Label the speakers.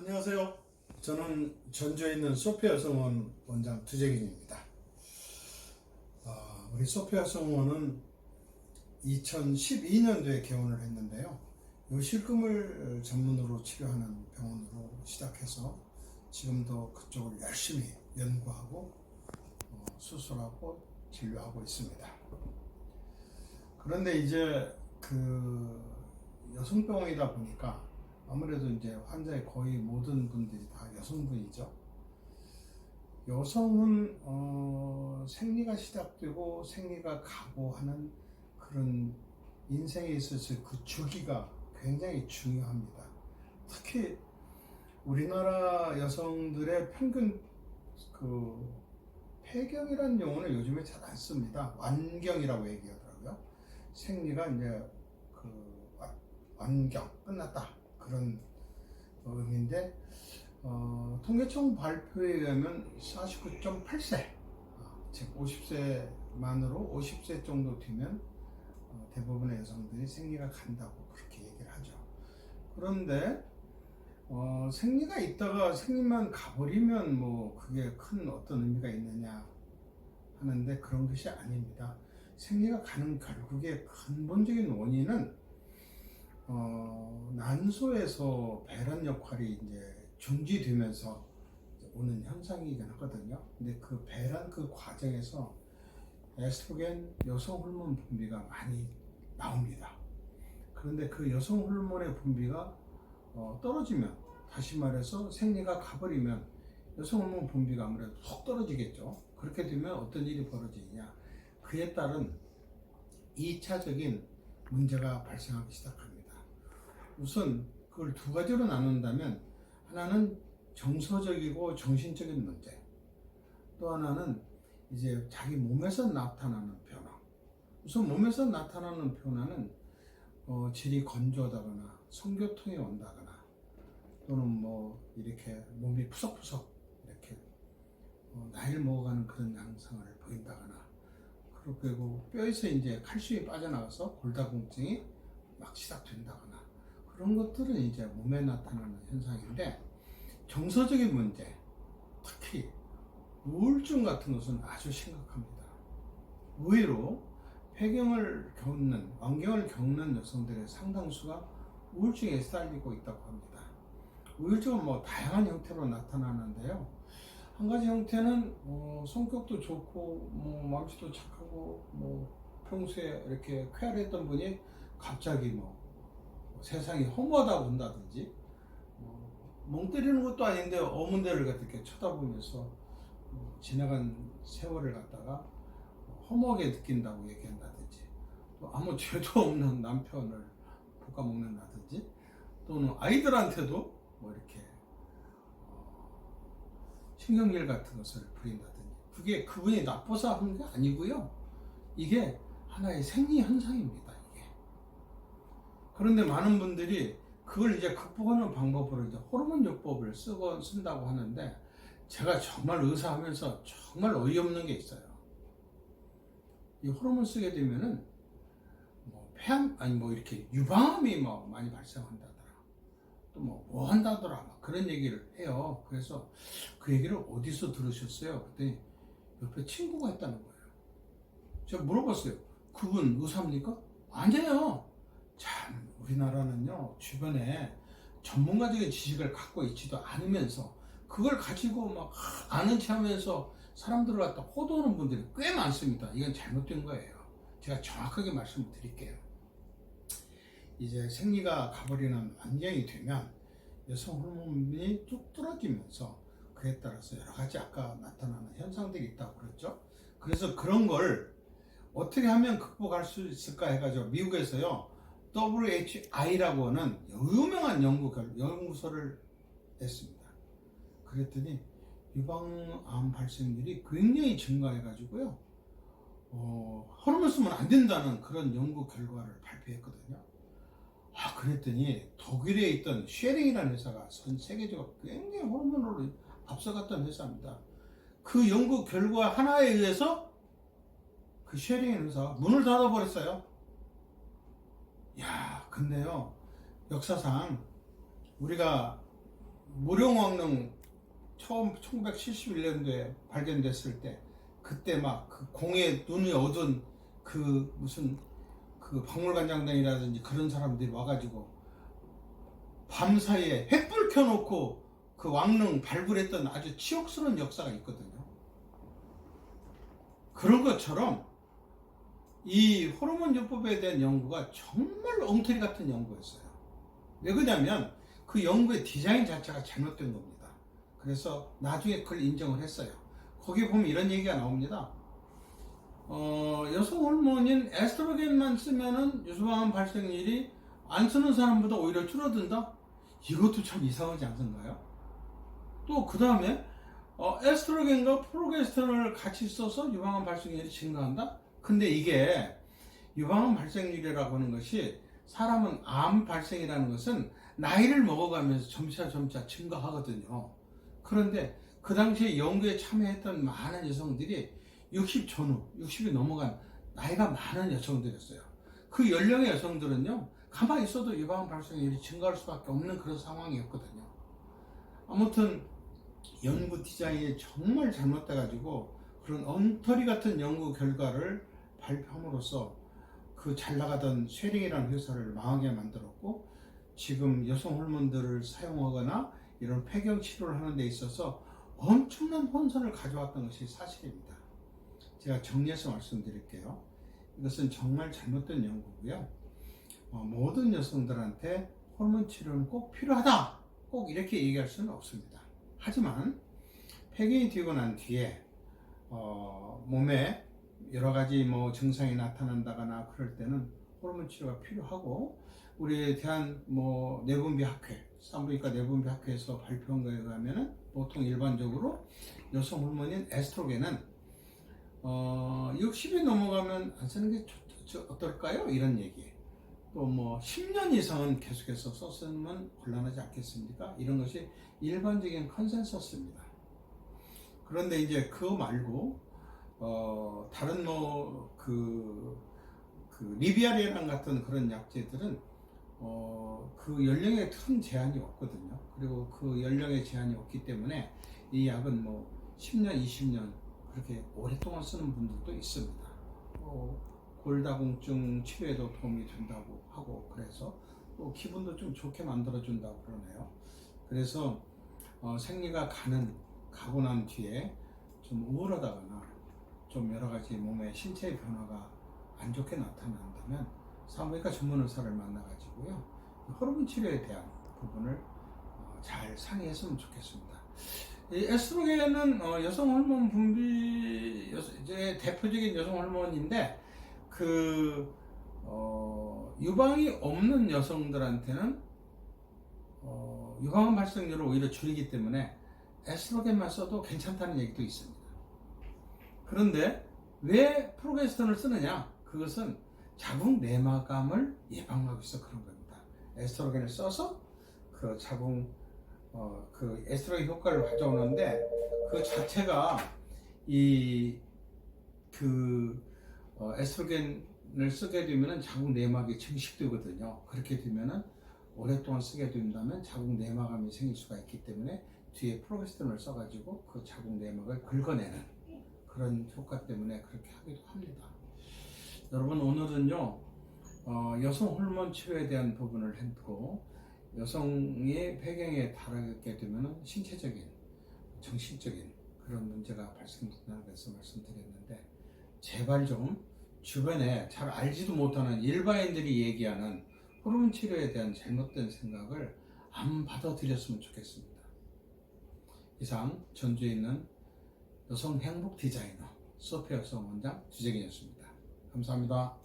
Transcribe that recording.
Speaker 1: 안녕하세요. 저는 전주에 있는 소피아 성원 원장 두재균입니다. 우리 소피아 성원은 2012년도에 개원을 했는데요. 요실금을 전문으로 치료하는 병원으로 시작해서 지금도 그쪽을 열심히 연구하고 수술하고 진료하고 있습니다. 그런데 이제 그 여성병원이다 보니까 아무래도 이제 환자의 거의 모든 분들이 다 여성분이죠. 여성은 생리가 시작되고 생리가 가고 하는 그런 인생에 있어서 그 주기가 굉장히 중요합니다. 특히 우리나라 여성들의 평균 그 폐경이라는 용어는 요즘에 잘 안 씁니다. 완경이라고 얘기하더라고요. 생리가 이제 그 완경 끝났다 그런 의미인데 통계청 발표에 의하면 49.8세 즉 50세 만으로 50세 정도 되면 대부분의 여성들이 생리가 간다고 그렇게 얘기를 하죠. 그런데 생리가 있다가 생리만 가버리면 뭐 그게 큰 어떤 의미가 있느냐 하는데 그런 것이 아닙니다. 생리가 가는 결국의 근본적인 원인은 난소에서 배란 역할이 이제 중지되면서 오는 현상이긴 하거든요. 근데 그 배란 그 과정에서 에스트로겐 여성 호르몬 분비가 많이 나옵니다. 그런데 그 여성 호르몬의 분비가 떨어지면, 다시 말해서 생리가 가버리면 여성 호르몬 분비가 아무래도 훅 떨어지겠죠. 그렇게 되면 어떤 일이 벌어지느냐, 그에 따른 2차적인 문제가 발생하기 시작합니다. 우선 그걸 두 가지로 나눈다면, 하나는 정서적이고 정신적인 문제, 또 하나는 이제 자기 몸에서 나타나는 변화. 우선 몸에서 나타나는 변화는 질이 건조하다거나 성교통이 온다거나 또는 뭐 이렇게 몸이 푸석푸석 이렇게 나이를 먹어가는 그런 양상을 보인다거나, 그리고 뼈에서 이제 칼슘이 빠져나가서 골다공증이 막 시작된다거나, 그런 것들은 이제 몸에 나타나는 현상인데, 정서적인 문제, 특히 우울증 같은 것은 아주 심각합니다. 의외로 폐경을 겪는, 완경을 겪는 여성들의 상당수가 우울증에 시달리고 있다고 합니다. 우울증은 뭐 다양한 형태로 나타나는데요. 한 가지 형태는 성격도 좋고 마음씨도 착하고 평소에 이렇게 쾌활했던 분이 갑자기 세상이 허무하다고 본다든지, 멍 때리는 것도 아닌데 어문대를 이렇게 쳐다보면서 지나간 세월을 갖다가 허무하게 느낀다고 얘기한다든지, 또 아무 죄도 없는 남편을 볶아먹는다든지, 또는 아이들한테도 이렇게 신경질 같은 것을 부린다든지, 그게 그분이 나빠서 하는 게 아니고요. 이게 하나의 생리 현상입니다. 이게. 그런데 많은 분들이 그걸 이제 극복하는 방법으로 이제 호르몬 요법을 쓴다고 하는데, 제가 정말 의사하면서 정말 어이없는 게 있어요. 이 호르몬 쓰게 되면은 폐암 아니 이렇게 유방암이 많이 발생한다더라, 또 뭐 한다더라, 그런 얘기를 해요. 그래서 그 얘기를 어디서 들으셨어요? 그랬더니 옆에 친구가 했다는 거예요. 제가 물어봤어요. 그분 의사입니까? 아니에요. 참, 우리나라는요, 주변에 전문가적인 지식을 갖고 있지도 않으면서 그걸 가지고 아는 체 하면서 사람들을 갖다 호도하는 분들이 꽤 많습니다. 이건 잘못된 거예요. 제가 정확하게 말씀을 드릴게요. 이제 생리가 가버리는 완경이 되면 여성 호르몬이 쭉 떨어지면서 그에 따라서 여러 가지 아까 나타나는 현상들이 있다고 그랬죠. 그래서 그런 걸 어떻게 하면 극복할 수 있을까 해가지고 미국에서요, WHI라고 하는 유명한 연구소를 냈습니다. 그랬더니 유방암 발생률이 굉장히 증가해가지고요, 호르몬 쓰면 안 된다는 그런 연구 결과를 발표했거든요. 그랬더니 독일에 있던 쉐링이라는 회사가 전 세계적으로 굉장히 호르몬으로 앞서갔던 회사입니다. 그 연구 결과 하나에 의해서 그 쉐링 회사가 문을 닫아버렸어요. 근데요, 역사상 우리가 무령왕릉 처음 1971년도에 발견됐을 때 그때 막 그 공에 눈이 어두운 그 무슨 그 박물관장단이라든지 그런 사람들이 와가지고 밤사이에 횃불 켜놓고 그 왕릉 발굴했던 아주 치욕스러운 역사가 있거든요. 그런 것처럼 이 호르몬 요법에 대한 연구가 정말 엉터리 같은 연구였어요. 왜 그러냐면 그 연구의 디자인 자체가 잘못된 겁니다. 그래서 나중에 그걸 인정을 했어요. 거기에 보면 이런 얘기가 나옵니다. 여성 호르몬인 에스트로겐만 쓰면은 유수방암 발생률이 안 쓰는 사람보다 오히려 줄어든다? 이것도 참 이상하지 않던가요? 또 그 다음에 에스트로겐과 프로게스테론을 같이 써서 유방암 발생률이 증가한다? 근데 이게 유방암 발생률이라고 하는 것이 사람은 암 발생이라는 것은 나이를 먹어가면서 점차 증가하거든요. 그런데 그 당시에 연구에 참여했던 많은 여성들이 60 전후, 60이 넘어간 나이가 많은 여성들이었어요. 그 연령의 여성들은요, 가만히 있어도 유방암 발생률이 증가할 수밖에 없는 그런 상황이었거든요. 아무튼 연구 디자인이 정말 잘못돼가지고 그런 엉터리 같은 연구 결과를 발표함으로써 그 잘 나가던 쉐링이라는 회사를 망하게 만들었고, 지금 여성 호르몬들을 사용하거나 이런 폐경 치료를 하는 데 있어서 엄청난 혼선을 가져왔던 것이 사실입니다. 제가 정리해서 말씀드릴게요. 이것은 정말 잘못된 연구고요. 모든 여성들한테 호르몬 치료는 꼭 필요하다, 꼭 이렇게 얘기할 수는 없습니다. 하지만 폐경이 되고 난 뒤에 몸에 여러 가지 증상이 나타난다거나 그럴 때는 호르몬 치료가 필요하고, 우리 대한 내분비학회, 산부인과 내분비학회에서 발표한 거에 의하면 보통 일반적으로 여성 호르몬인 에스트로겐은 60이 넘어가면 안 쓰는 게 어떨까요? 이런 얘기. 또 10년 이상은 계속해서 썼으면 곤란하지 않겠습니까? 이런 것이 일반적인 컨센서스입니다. 그런데 이제 그거 말고 다른 리비아리랑 같은 그런 약제들은 그 연령에 큰 제한이 없거든요. 그리고 그 연령의 제한이 없기 때문에 이 약은 10년, 20년 그렇게 오랫동안 쓰는 분들도 있습니다. 골다공증 치료에도 도움이 된다고 하고, 그래서 또 기분도 좀 좋게 만들어준다고 그러네요. 그래서 생리가 가고 난 뒤에 좀 우울하다거나 좀 여러 가지 몸의 신체 변화가 안 좋게 나타난다면 산부인과 전문 의사를 만나가지고요, 호르몬 치료에 대한 부분을 잘 상의했으면 좋겠습니다. 이 에스트로겐은 여성 호르몬 분비 이제 대표적인 여성 호르몬인데 유방이 없는 여성들한테는 유방암 발생률을 오히려 줄이기 때문에 에스트로겐만 써도 괜찮다는 얘기도 있습니다. 그런데 왜 프로게스테론을 쓰느냐? 그것은 자궁 내막암을 예방하기 위해서 그런 겁니다. 에스트로겐을 써서 그 자궁 그 에스트로겐 효과를 가져오는데, 그 자체가 에스트로겐을 쓰게 되면 자궁 내막이 증식되거든요. 그렇게 되면 오랫동안 쓰게 된다면 자궁 내막암이 생길 수가 있기 때문에 뒤에 프로게스테론을 써가지고 그 자궁 내막을 긁어내는 그런 효과 때문에 그렇게 하기도 합니다. 여러분, 오늘은요 여성 호르몬 치료에 대한 부분을 했고, 여성의 폐경에 달하게 되면 신체적인, 정신적인 그런 문제가 발생된다는 것을 말씀드렸는데, 제발 좀 주변에 잘 알지도 못하는 일반인들이 얘기하는 호르몬 치료에 대한 잘못된 생각을 안 받아들였으면 좋겠습니다. 이상 전주에 있는 여성 행복 디자이너 소피아 여성 원장 주재균이었습니다. 감사합니다.